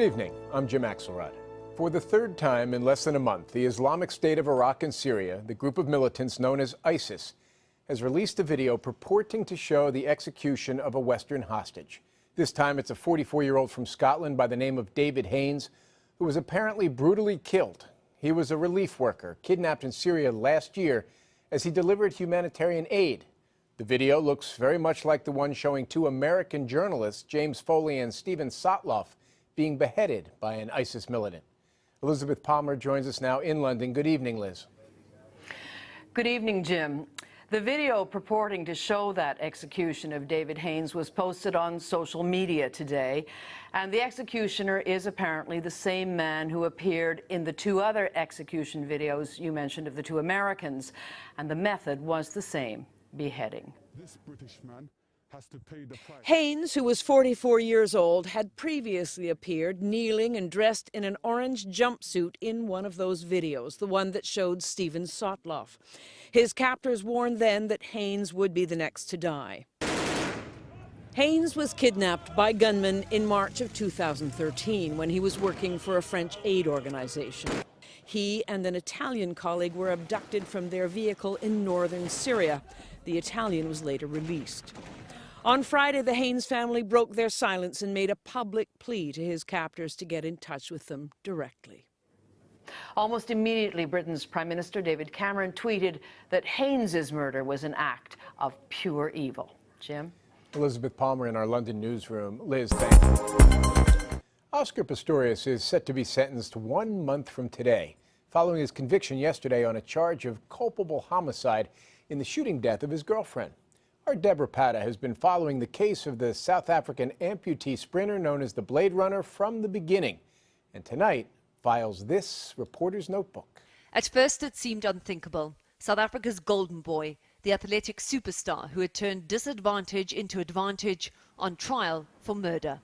Good evening, I'm Jim Axelrod. For the third time in less than a month, the Islamic State of Iraq and Syria, the group of militants known as ISIS, has released a video purporting to show the execution of a Western hostage. This time it's a 44-year-old from Scotland by the name of David Haines, who was apparently brutally killed. He was a relief worker kidnapped in Syria last year as he delivered humanitarian aid. The video looks very much like the one showing two American journalists, James Foley and Steven Sotloff, being beheaded by an ISIS militant. Elizabeth Palmer joins us now in London. Good evening, Liz. Good evening, Jim. The video purporting to show that execution of David Haines was posted on social media today, and the executioner is apparently the same man who appeared in the two other execution videos you mentioned of the two Americans, and the method was the same: beheading. This British man has to pay the price. Haines, who was 44 years old, had previously appeared kneeling and dressed in an orange jumpsuit in one of those videos, the one that showed Steven Sotloff. His captors warned then that Haines would be the next to die. Haines was kidnapped by gunmen in March of 2013 when he was working for a French aid organization. He and an Italian colleague were abducted from their vehicle in northern Syria. The Italian was later released. On Friday, the Haines family broke their silence and made a public plea to his captors to get in touch with them directly. Almost immediately, Britain's Prime Minister David Cameron tweeted that Haines's murder was an act of pure evil. Jim? Elizabeth Palmer in our London newsroom. Liz, thank you. Oscar Pistorius is set to be sentenced 1 month from today, following his conviction yesterday on a charge of culpable homicide in the shooting death of his girlfriend. Our Deborah Pata has been following the case of the South African amputee sprinter known as the Blade Runner from the beginning, and tonight files this reporter's notebook. At first it seemed unthinkable. South Africa's golden boy, the athletic superstar who had turned disadvantage into advantage, on trial for murder.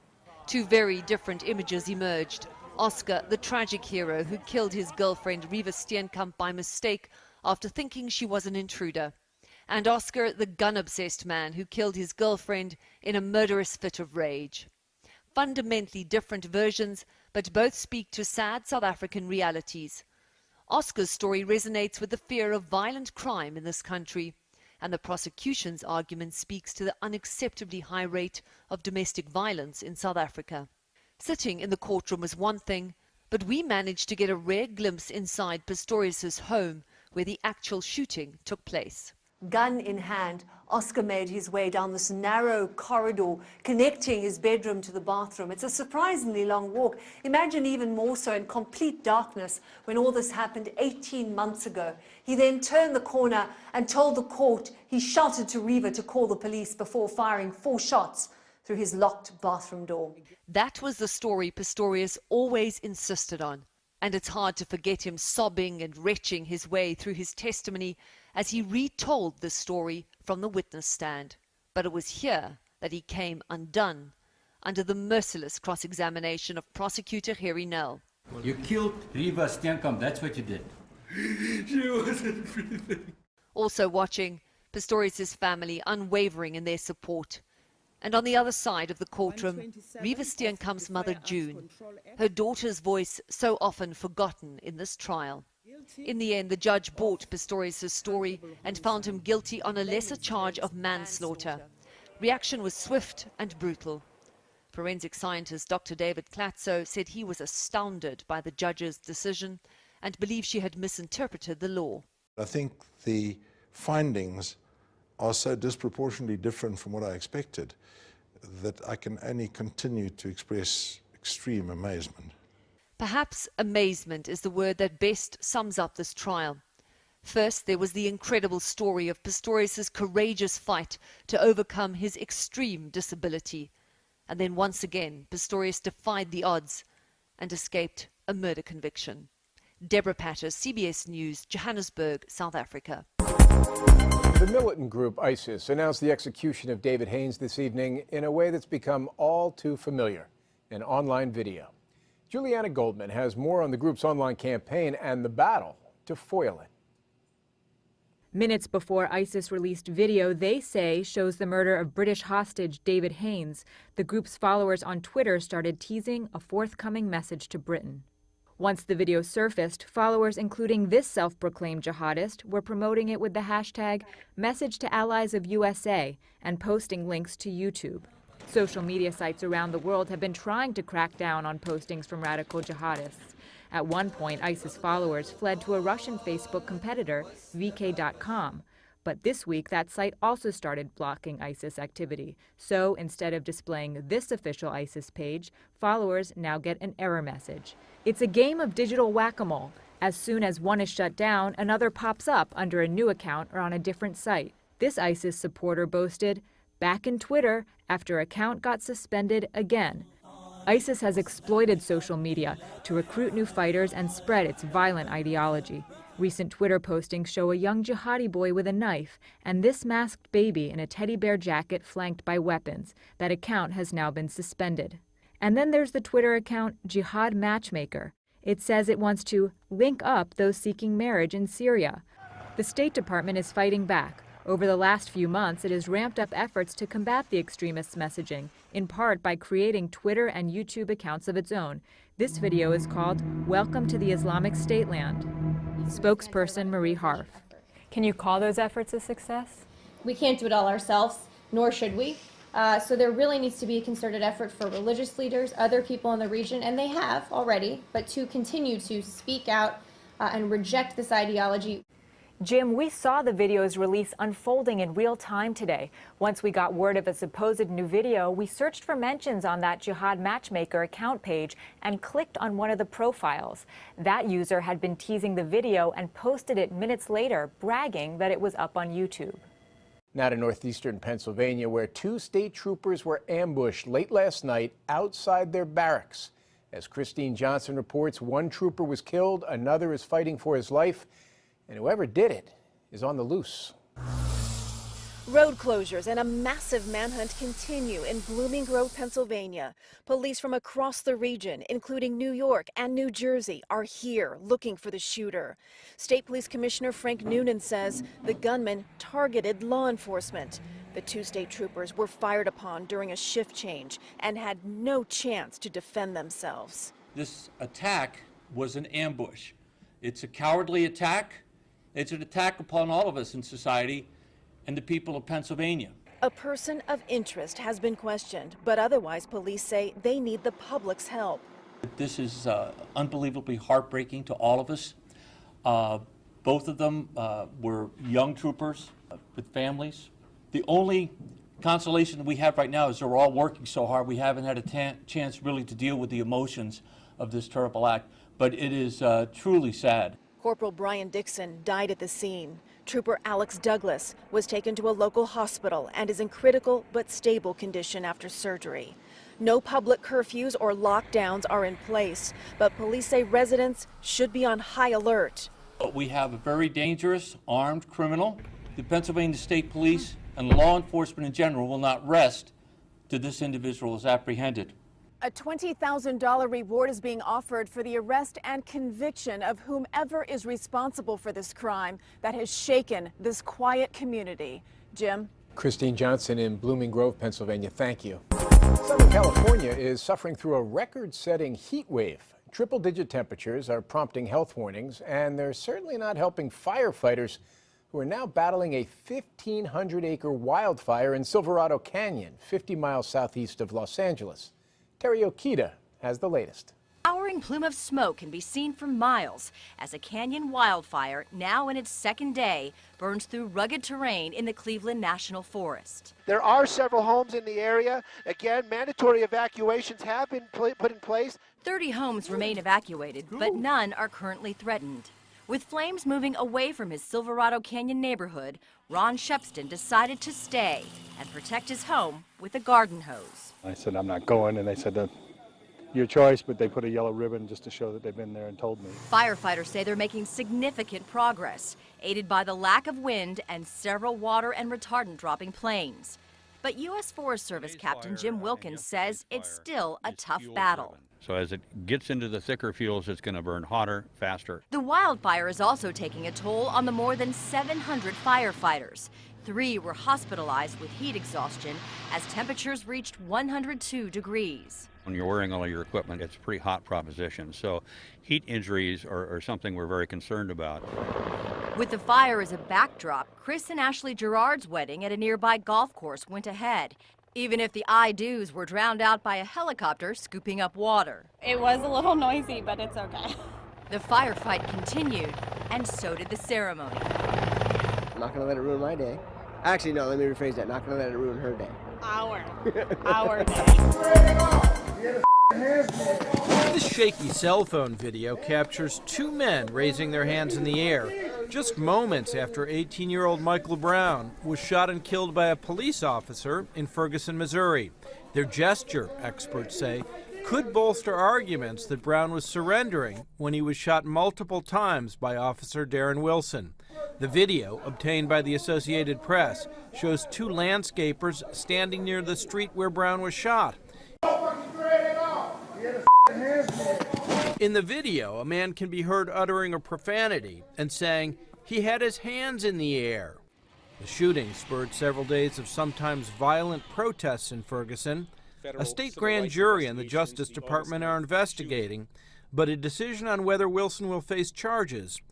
Two very different images emerged. Oscar, the tragic hero who killed his girlfriend Riva Steenkamp by mistake after thinking she was an intruder. And Oscar, the gun-obsessed man who killed his girlfriend in a murderous fit of rage. Fundamentally different versions, but both speak to sad South African realities. Oscar's story resonates with the fear of violent crime in this country, and the prosecution's argument speaks to the unacceptably high rate of domestic violence in South Africa. Sitting in the courtroom is one thing, but we managed to get a rare glimpse inside Pistorius' home where the actual shooting took place. Gun in hand, Oscar made his way down this narrow corridor connecting his bedroom to the bathroom. It's a surprisingly long walk. Imagine even more so in complete darkness when all this happened 18 months ago. He then turned the corner and told the court he shouted to Riva to call the police before firing 4 shots through his locked bathroom door. That was the story Pistorius always insisted on. And it's hard to forget him sobbing and retching his way through his testimony as he retold the story from the witness stand. But it was here that he came undone under the merciless cross-examination of prosecutor Harry Nell. You killed Riva Steenkamp, that's what you did. She wasn't breathing. Also watching, Pistorius' family unwavering in their support. And on the other side of the courtroom, Riva Steenkamp's mother, June, her daughter's voice so often forgotten in this trial. In the end, the judge bought Pistorius' story and found him guilty on a lesser charge of manslaughter. Reaction was swift and brutal. Forensic scientist Dr. David Klatzo said he was astounded by the judge's decision and believed she had misinterpreted the law. I think the findings are so disproportionately different from what I expected that I can only continue to express extreme amazement. Perhaps amazement is the word that best sums up this trial. First, there was the incredible story of Pistorius' courageous fight to overcome his extreme disability. And then once again, Pistorius defied the odds and escaped a murder conviction. Deborah Patter, CBS News, Johannesburg, South Africa. The militant group ISIS announced the execution of David Haines this evening in a way that's become all too familiar, an online video. Juliana Goldman has more on the group's online campaign and the battle to foil it. Minutes before ISIS released video they say shows the murder of British hostage David Haines, the group's followers on Twitter started teasing a forthcoming message to Britain. Once the video surfaced, followers including this self-proclaimed jihadist were promoting it with the hashtag Message to Allies of USA and posting links to YouTube. Social media sites around the world have been trying to crack down on postings from radical jihadists. At one point, ISIS followers fled to a Russian Facebook competitor, VK.com. But this week, that site also started blocking ISIS activity. So instead of displaying this official ISIS page, followers now get an error message. It's a game of digital whack-a-mole. As soon as one is shut down, another pops up under a new account or on a different site. This ISIS supporter boasted, "Back in Twitter after account got suspended again." ISIS has exploited social media to recruit new fighters and spread its violent ideology. Recent Twitter postings show a young jihadi boy with a knife and this masked baby in a teddy bear jacket flanked by weapons. That account has now been suspended. And then there's the Twitter account Jihad Matchmaker. It says it wants to link up those seeking marriage in Syria. The State Department is fighting back. Over the last few months, it has ramped up efforts to combat the extremists' messaging, in part by creating Twitter and YouTube accounts of its own. This video is called Welcome to the Islamic State Land. Spokesperson Marie Harf. Can you call those efforts a success? We can't do it all ourselves, nor should we. So there really needs to be a concerted effort for religious leaders, other people in the region, and they have already, but to continue to speak out and reject this ideology. Jim, we saw the video's release unfolding in real time today. Once we got word of a supposed new video, we searched for mentions on that Jihad Matchmaker account page and clicked on one of the profiles. That user had been teasing the video and posted it minutes later, bragging that it was up on YouTube. Now to northeastern Pennsylvania, where 2 state troopers were ambushed late last night outside their barracks. As Christine Johnson reports, one trooper was killed, another is fighting for his life, and whoever did it is on the loose. Road closures and a massive manhunt continue in Blooming Grove, Pennsylvania. Police from across the region, including New York and New Jersey, are here looking for the shooter. State Police Commissioner Frank Noonan says the gunman targeted law enforcement. The 2 state troopers were fired upon during a shift change and had no chance to defend themselves. This attack was an ambush. It's a cowardly attack. It's an attack upon all of us in society and the people of Pennsylvania. A person of interest has been questioned, but otherwise police say they need the public's help. This is unbelievably heartbreaking to all of us. Both of them were young troopers with families. The only consolation that we have right now is they're all working so hard. We haven't had a chance really to deal with the emotions of this terrible act, but it is truly sad. Corporal Brian Dixon died at the scene. Trooper Alex Douglas was taken to a local hospital and is in critical but stable condition after surgery. No public curfews or lockdowns are in place, but police say residents should be on high alert. We have a very dangerous armed criminal. The Pennsylvania State Police and law enforcement in general will not rest till this individual is apprehended. A $20,000 reward is being offered for the arrest and conviction of whomever is responsible for this crime that has shaken this quiet community. Jim? Christine Johnson in Blooming Grove, Pennsylvania. Thank you. Southern California is suffering through a record-setting heat wave. Triple-digit temperatures are prompting health warnings, and they're certainly not helping firefighters who are now battling a 1,500-acre wildfire in Silverado Canyon, 50 miles southeast of Los Angeles. Terry Okita has the latest. A towering plume of smoke can be seen for miles as a canyon wildfire, now in its second day, burns through rugged terrain in the Cleveland National Forest. There are several homes in the area. Again, mandatory evacuations have been put in place. 30 homes remain evacuated, but none are currently threatened. With flames moving away from his Silverado Canyon neighborhood, Ron Shepston decided to stay and protect his home with a garden hose. I said, I'm not going, and they said, your choice, but they put a yellow ribbon just to show that they've been there and told me. Firefighters say they're making significant progress, aided by the lack of wind and several water and retardant dropping planes. But U.S. Forest Service Captain Jim Wilkins says it's still a tough battle. So as it gets into the thicker fuels, it's going to burn hotter, faster. The wildfire is also taking a toll on the more than 700 firefighters. 3 were hospitalized with heat exhaustion as temperatures reached 102 degrees. When you're wearing all your equipment, it's a pretty hot proposition. So heat injuries are something we're very concerned about. With the fire as a backdrop, Chris and Ashley Gerard's wedding at a nearby golf course went ahead, even if the I-do's were drowned out by a helicopter scooping up water. It was a little noisy, but it's okay. The firefight continued, and so did the ceremony. I'm not going to let it ruin my day. Actually, no, let me rephrase that. Not going to let it ruin her day. Our day. This shaky cell phone video captures 2 men raising their hands in the air just moments after 18-year-old Michael Brown was shot and killed by a police officer in Ferguson, Missouri. Their gesture, experts say, could bolster arguments that Brown was surrendering when he was shot multiple times by Officer Darren Wilson. The video, obtained by the Associated Press, shows 2 landscapers standing near the street where Brown was shot. In the video, a man can be heard uttering a profanity and saying he had his hands in the air. The shooting spurred several days of sometimes violent protests in Ferguson. A state grand jury and the Justice Department are investigating, but a decision on whether Wilson will face charges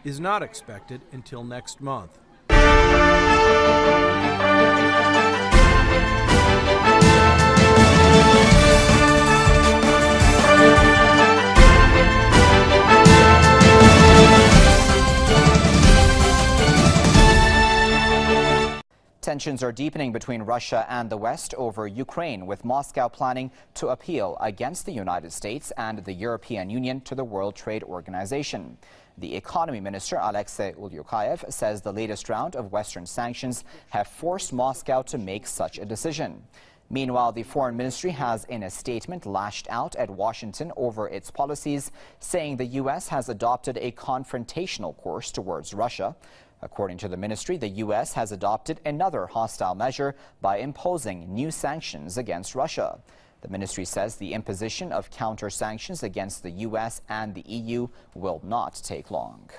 is not expected until next month. Tensions are deepening between Russia and the West over Ukraine, with Moscow planning to appeal against the United States and the European Union to the World Trade Organization. The economy minister, Alexei Ulyukayev, says the latest round of Western sanctions have forced Moscow to make such a decision. Meanwhile, the foreign ministry has, in a statement, lashed out at Washington over its policies, saying the U.S. has adopted a confrontational course towards Russia. According to the ministry, the U.S. has adopted another hostile measure by imposing new sanctions against Russia. The ministry says the imposition of counter-sanctions against the U.S. and the EU will not take long.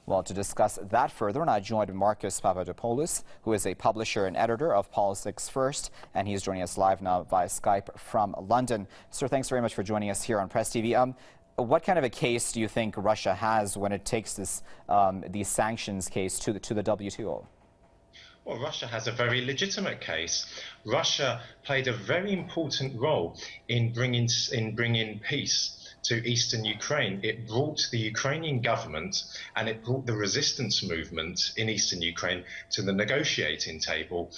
Well, to discuss that further, I joined Marcus Papadopoulos, who is a publisher and editor of Politics First, and he's joining us live now via Skype from London. Sir, thanks very much for joining us here on Press TV. What kind of a case do you think Russia has when it takes this these sanctions case to the WTO? Well, Russia has a very legitimate case. Russia played a very important role in bringing peace to eastern Ukraine. It brought the Ukrainian government and it brought the resistance movement in eastern Ukraine to the negotiating table.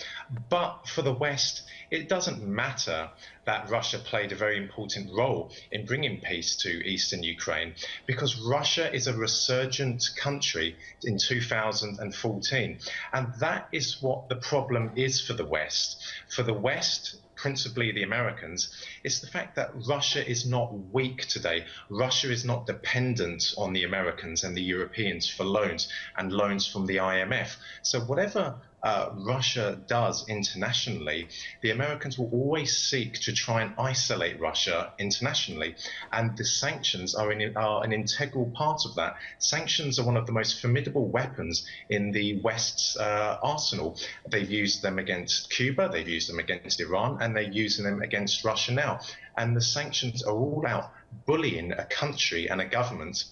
But for the West, it doesn't matter that Russia played a very important role in bringing peace to eastern Ukraine, because Russia is a resurgent country in 2014. And that is what the problem is for the West. For the West, principally the Americans, it's the fact that Russia is not weak today. Russia is not dependent on the Americans and the Europeans for loans and loans from the IMF. So whatever Russia does internationally, the Americans will always seek to try and isolate Russia internationally, and the sanctions are an integral part of that. Sanctions are one of the most formidable weapons in the West's arsenal. They've used them against Cuba, they've used them against Iran, and they're using them against Russia now. And the sanctions are all about bullying a country and a government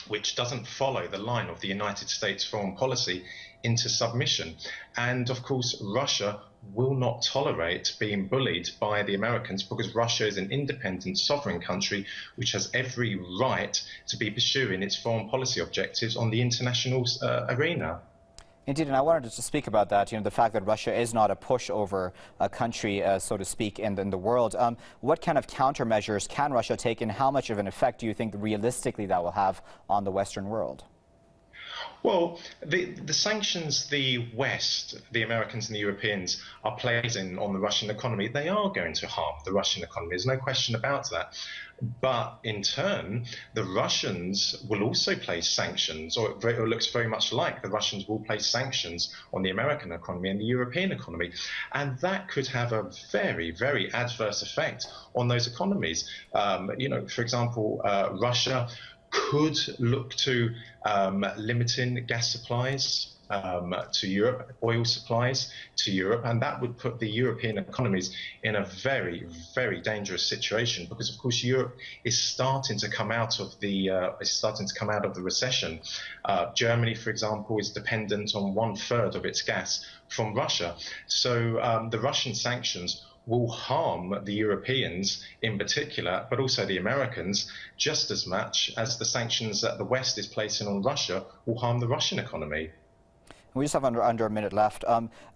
which doesn't follow the line of the United States foreign policy into submission. And of course, Russia will not tolerate being bullied by the Americans, because Russia is an independent sovereign country which has every right to be pursuing its foreign policy objectives on the international arena. Indeed, and I wanted to speak about that, the fact that Russia is not a pushover country, so to speak, in the world. What kind of countermeasures can Russia take, and how much of an effect do you think realistically that will have on the Western world? Well, the sanctions the West, the Americans and the Europeans are placing on the Russian economy, they are going to harm the Russian economy. There's no question about that. But in turn, the Russians will also place sanctions, or it looks very much like the Russians will place sanctions on the American economy and the European economy. And that could have a very, very adverse effect on those economies. For example, Russia could look to limiting gas supplies to Europe, oil supplies to Europe, and that would put the European economies in a very, very dangerous situation, because of course Europe is starting to come out of the recession. Germany, for example, is dependent on 1/3 of its gas from Russia. So the Russian sanctions will harm the Europeans in particular, but also the Americans, just as much as the sanctions that the West is placing on Russia will harm the Russian economy. We just have under a minute left.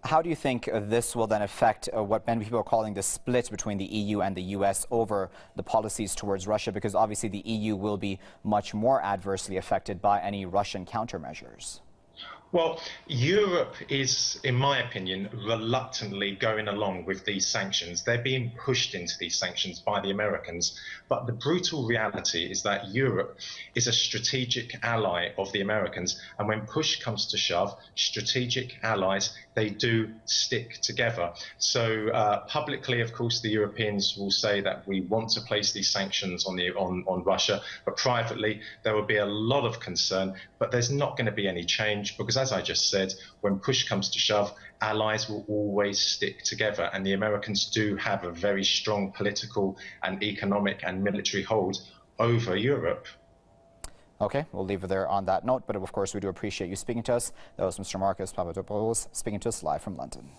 How do you think this will then affect what many people are calling the split between the EU and the US over the policies towards Russia? Because obviously the EU will be much more adversely affected by any Russian countermeasures. Well, Europe is, in my opinion, reluctantly going along with these sanctions. They're being pushed into these sanctions by the Americans. But the brutal reality is that Europe is a strategic ally of the Americans. And when push comes to shove, strategic allies, they do stick together. So publicly, of course, the Europeans will say that we want to place these sanctions on Russia. But privately, there will be a lot of concern. But there's not going to be any change, because as I just said, when push comes to shove, allies will always stick together. And the Americans do have a very strong political and economic and military hold over Europe. Okay, we'll leave it there on that note. But of course, we do appreciate you speaking to us. That was Mr. Marcus Papadopoulos speaking to us live from London.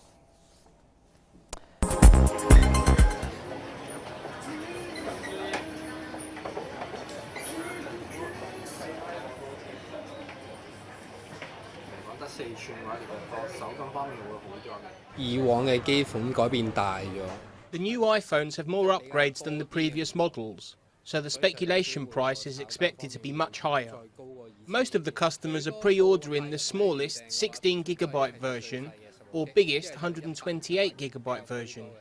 The new iPhones have more upgrades than the previous models, so the speculation price is expected to be much higher. Most of the customers are pre-ordering the smallest 16GB version or biggest 128GB version.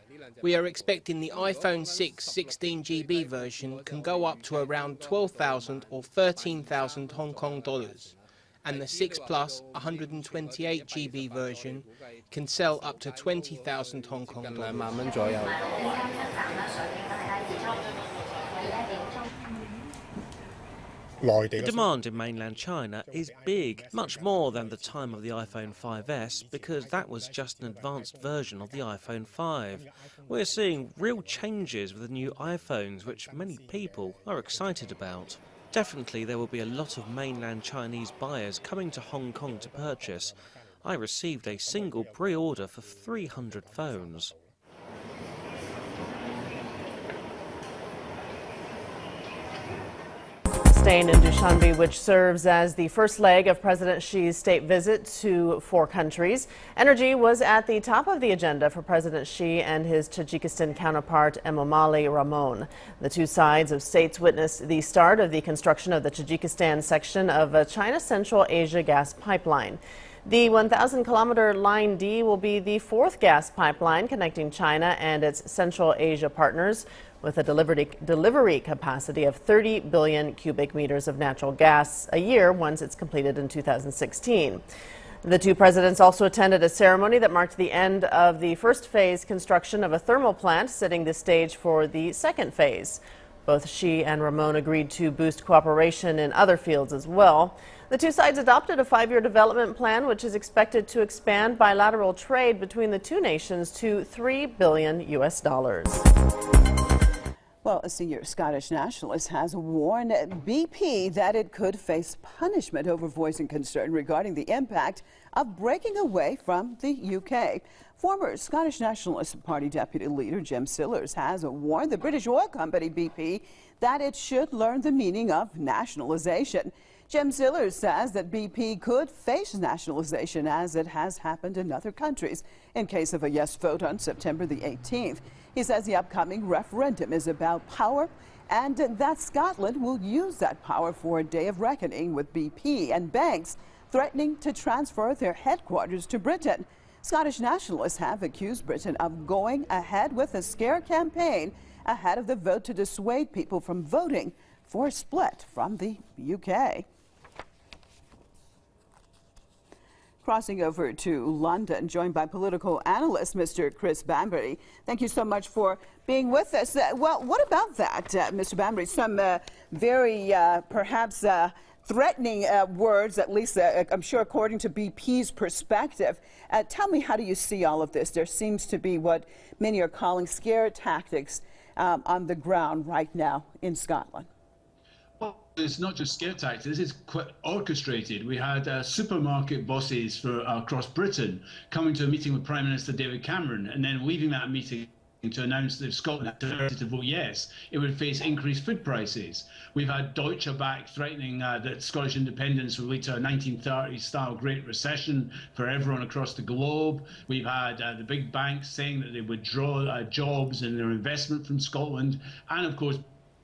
We are expecting the iPhone 6 16GB version can go up to around 12,000 or 13,000 Hong Kong dollars. And the 6 Plus 128GB version can sell up to 20,000 Hong Kong dollars. The demand in mainland China is big, much more than the time of the iPhone 5S, because that was just an advanced version of the iPhone 5. We're seeing real changes with the new iPhones, which many people are excited about. Definitely there will be a lot of mainland Chinese buyers coming to Hong Kong to purchase. I received a single pre-order for 300 phones. Staying in Dushanbe, which serves as the first leg of President Xi's state visit to 4 countries. Energy was at the top of the agenda for President Xi and his Tajikistan counterpart Emomali Rahmon. The two sides of states witnessed the start of the construction of the Tajikistan section of China's Central Asia gas pipeline. The 1,000-kilometer Line D will be the 4th gas pipeline connecting China and its Central Asia partners, with a delivery capacity of 30 billion cubic meters of natural gas a year once it's completed in 2016. The two presidents also attended a ceremony that marked the end of the first phase construction of a thermal plant, setting the stage for the second phase. Both Xi and Rahmon agreed to boost cooperation in other fields as well. The two sides adopted a 5-year development plan, which is expected to expand bilateral trade between the two nations to $3 billion. Well, a senior Scottish nationalist has warned BP that it could face punishment over voicing concern regarding the impact of breaking away from the UK. Former Scottish Nationalist Party deputy leader Jim Sillars has warned the British oil company BP that it should learn the meaning of nationalization. Jim Sillars says that BP could face nationalization, as it has happened in other countries, in case of a yes vote on September the 18th. He says the upcoming referendum is about power, and that Scotland will use that power for a day of reckoning with BP and banks threatening to transfer their headquarters to Britain. Scottish nationalists have accused Britain of going ahead with a scare campaign ahead of the vote to dissuade people from voting for a split from the UK. Crossing over to London, joined by political analyst Mr. Chris Bambury. Thank you so much for being with us. Well, what about that, Mr. Bambury? Some very perhaps threatening words, at least I'm sure according to BP's perspective. Tell me, how do you see all of this? There seems to be what many are calling scare tactics on the ground right now in Scotland. Well, it's not just scare tactics, this is quite orchestrated. We had supermarket bosses across Britain coming to a meeting with Prime Minister David Cameron and then leaving that meeting to announce that if Scotland had decided to vote yes, it would face increased food prices. We've had Deutsche Bank threatening that Scottish independence will lead to a 1930s-style Great Recession for everyone across the globe. We've had the big banks saying that they would draw jobs and their investment from Scotland. And of course,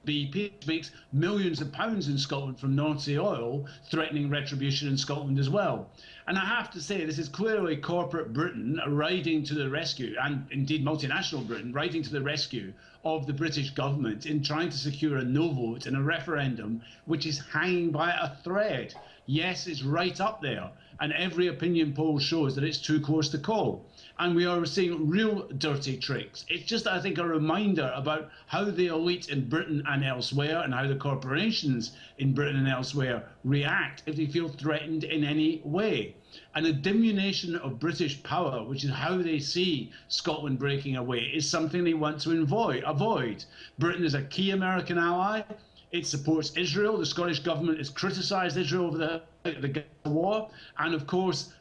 BP makes millions of pounds in Scotland from North Sea oil, threatening retribution in Scotland as well. And I have to say, this is clearly corporate Britain riding to the rescue, and indeed multinational Britain riding to the rescue of the British government in trying to secure a no vote in a referendum which is hanging by a thread. Yes, it's right up there, and every opinion poll shows that it's too close to call. And we are seeing real dirty tricks. It's just, I think, a reminder about how the elite in Britain and elsewhere, and how the corporations in Britain and elsewhere react if they feel threatened in any way. And a diminution of British power, which is how they see Scotland breaking away, is something they want to avoid. Britain is a key American ally. It supports Israel. The Scottish government has criticised Israel over the war. And of course,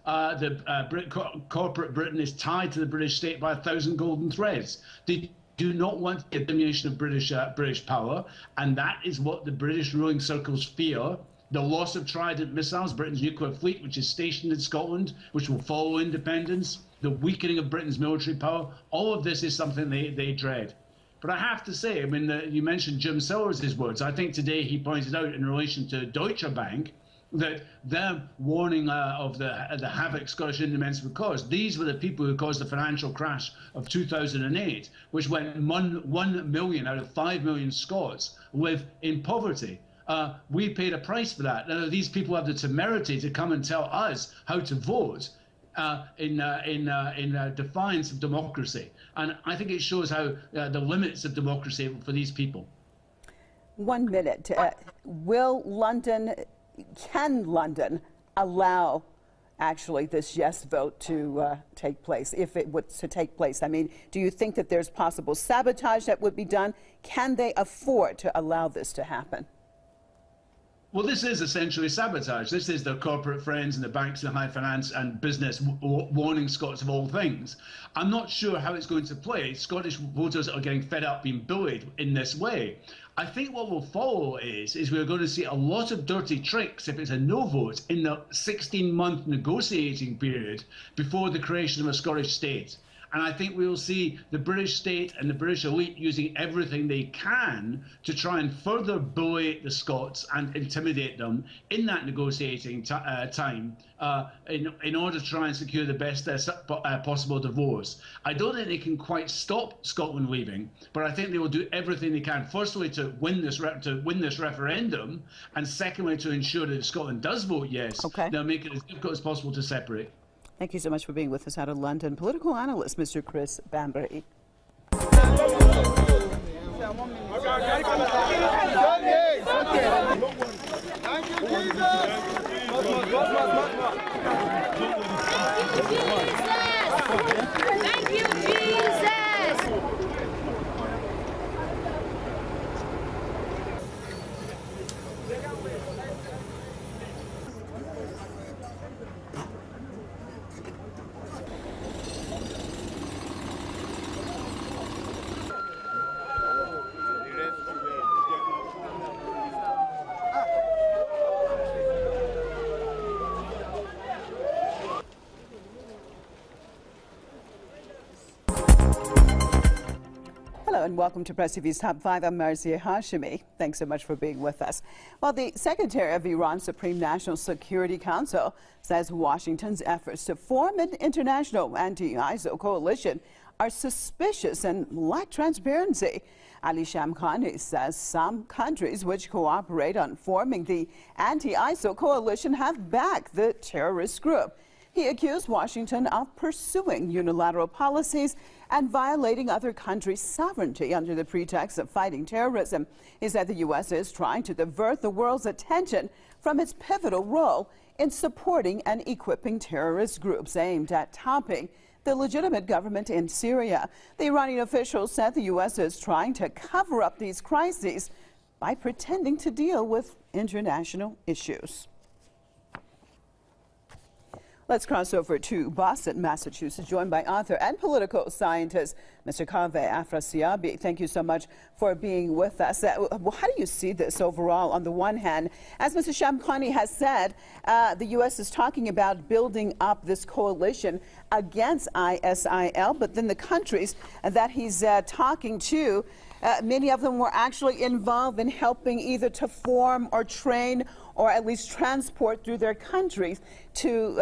corporate Britain is tied to the British state by 1,000 golden threads. They do not want a diminution of British power. And that is what the British ruling circles fear. The loss of Trident missiles, Britain's nuclear fleet, which is stationed in Scotland, which will follow independence, the weakening of Britain's military power, all of this is something they dread. But I have to say, I mean, you mentioned Jim Sellers' words. I think today he pointed out in relation to Deutsche Bank that their warning of the havoc Scottish independence would cause. These were the people who caused the financial crash of 2008, which went 1 million out of 5 million Scots live in poverty. We paid a price for that. Now, these people have the temerity to come and tell us how to vote in defiance of democracy. And I think it shows how the limits of democracy for these people. 1 minute. Can London allow actually this yes vote to take place, if it was to take place? I mean, do you think that there's possible sabotage that would be done? Can they afford to allow this to happen? Well, this is essentially sabotage. This is their corporate friends and the banks and high finance and business warning Scots of all things. I'm not sure how it's going to play. Scottish voters are getting fed up being bullied in this way. I think what will follow is we're going to see a lot of dirty tricks if it's a no vote in the 16-month negotiating period before the creation of a Scottish state. And I think we'll see the British state and the British elite using everything they can to try and further bully the Scots and intimidate them in that negotiating time in order to try and secure the best possible divorce. I don't think they can quite stop Scotland leaving, but I think they will do everything they can, firstly to win this referendum, and secondly to ensure that if Scotland does vote yes, they'll make it as difficult as possible to separate. Thank you so much for being with us out of London. Political analyst, Mr. Chris Bambury. Thank you, Jesus! Hello and welcome to Press TV's Top 5. I'm Marzieh Hashemi. Thanks so much for being with us. Well, the Secretary of Iran's Supreme National Security Council says Washington's efforts to form an international anti-ISIL coalition are suspicious and lack transparency. Ali Shamkhani says some countries which cooperate on forming the anti-ISIL coalition have backed the terrorist group. He accused Washington of pursuing unilateral policies and violating other countries' sovereignty under the pretext of fighting terrorism. He said the U.S. is trying to divert the world's attention from its pivotal role in supporting and equipping terrorist groups aimed at topping the legitimate government in Syria. The Iranian officials said the U.S. is trying to cover up these crises by pretending to deal with international issues. Let's cross over to Boston, Massachusetts, joined by author and political scientist, Mr. Kaveh Afrasiabi. Thank you so much for being with us. How do you see this overall? On the one hand, as Mr. Shamkhani has said, the U.S. is talking about building up this coalition against ISIL, but then the countries that he's talking to, many of them were actually involved in helping either to form or train or at least transport through their countries to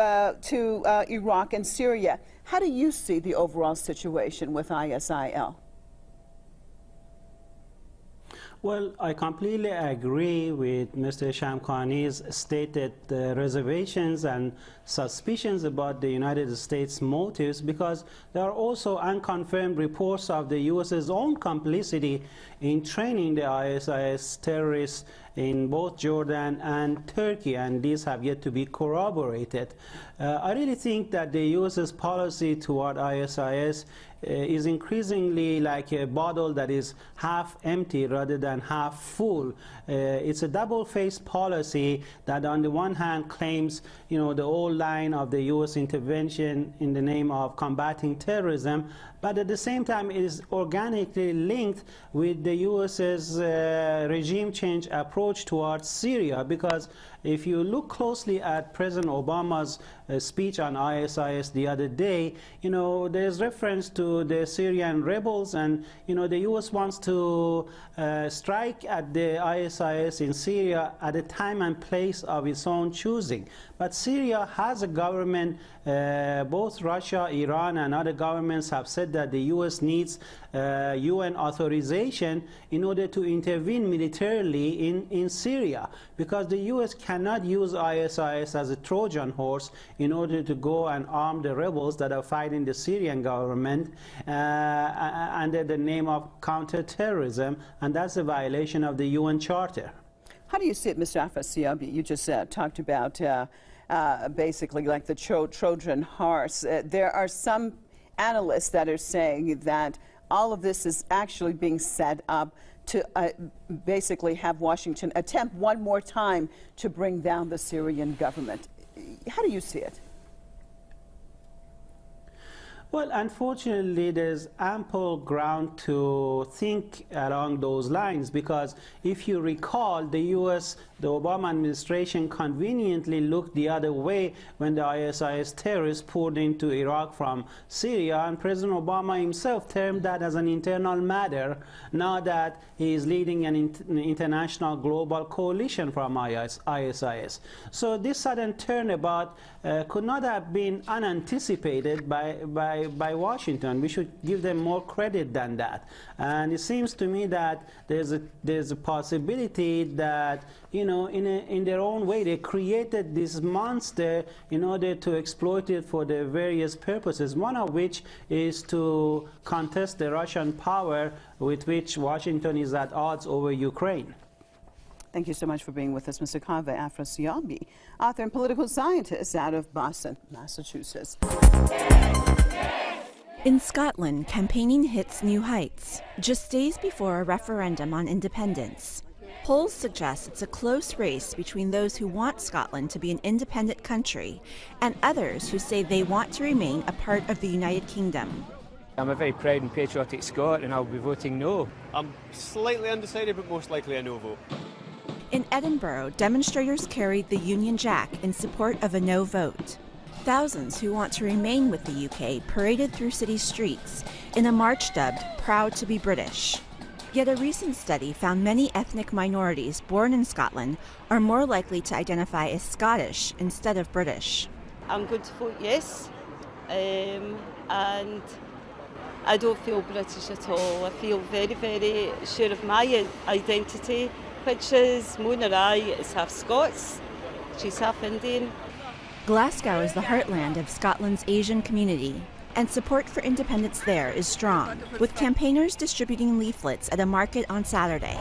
Iraq and Syria. How do you see the overall situation with ISIL? Well, I completely agree with Mr. Shamkhani's stated reservations and suspicions about the United States motives, because there are also unconfirmed reports of the U.S.'s own complicity in training the ISIS terrorists in both Jordan and Turkey, and these have yet to be corroborated. I really think that the U.S.'s policy toward ISIS is increasingly like a bottle that is half empty rather than half full. It's a double-faced policy that on the one hand claims, you know, the old line of the U.S. intervention in the name of combating terrorism, but at the same time it is organically linked with the U.S.'s regime change approach towards Syria, because if you look closely at President Obama's speech on ISIS the other day, you know, there's reference to the Syrian rebels, and, you know, the U.S. wants to strike at the ISIS in Syria at a time and place of its own choosing. But Syria has a government, both Russia, Iran, and other governments have said that the U.S. needs UN authorization in order to intervene militarily in Syria, because the U.S. cannot use ISIS as a Trojan horse in order to go and arm the rebels that are fighting the Syrian government under the name of counterterrorism, and that's a violation of the UN Charter. How do you see it, Mr. Afrasiabi? You just talked about basically like the Trojan horse. There are some analysts that are saying that all of this is actually being set up to basically have Washington attempt one more time to bring down the Syrian government. How do you see it? Well, unfortunately, there's ample ground to think along those lines, because if you recall, the U.S., the Obama administration conveniently looked the other way when the ISIS terrorists poured into Iraq from Syria, and President Obama himself termed that as an internal matter, now that he is leading an international global coalition from ISIS. So this sudden turnabout could not have been unanticipated by Washington. We should give them more credit than that. And it seems to me that there's a possibility that, you know, in their own way, they created this monster in order to exploit it for their various purposes, one of which is to contest the Russian power with which Washington is at odds over Ukraine. Thank you so much for being with us, Mr. Kaveh Afrasiabi, author and political scientist out of Boston, Massachusetts. In Scotland, campaigning hits new heights, just days before a referendum on independence. Polls suggest it's a close race between those who want Scotland to be an independent country and others who say they want to remain a part of the United Kingdom. I'm a very proud and patriotic Scot, and I'll be voting no. I'm slightly undecided, but most likely a no vote. In Edinburgh, demonstrators carried the Union Jack in support of a no vote. Thousands who want to remain with the UK paraded through city streets, in a march dubbed Proud to be British. Yet a recent study found many ethnic minorities born in Scotland are more likely to identify as Scottish instead of British. I'm going to vote yes, and I don't feel British at all. I feel very, very sure of my identity, which is Mona Rai is half Scots, she's half Indian. Glasgow is the heartland of Scotland's Asian community, and support for independence there is strong, with campaigners distributing leaflets at a market on Saturday.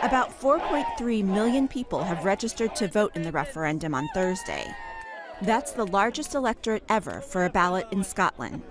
About 4.3 million people have registered to vote in the referendum on Thursday. That's the largest electorate ever for a ballot in Scotland.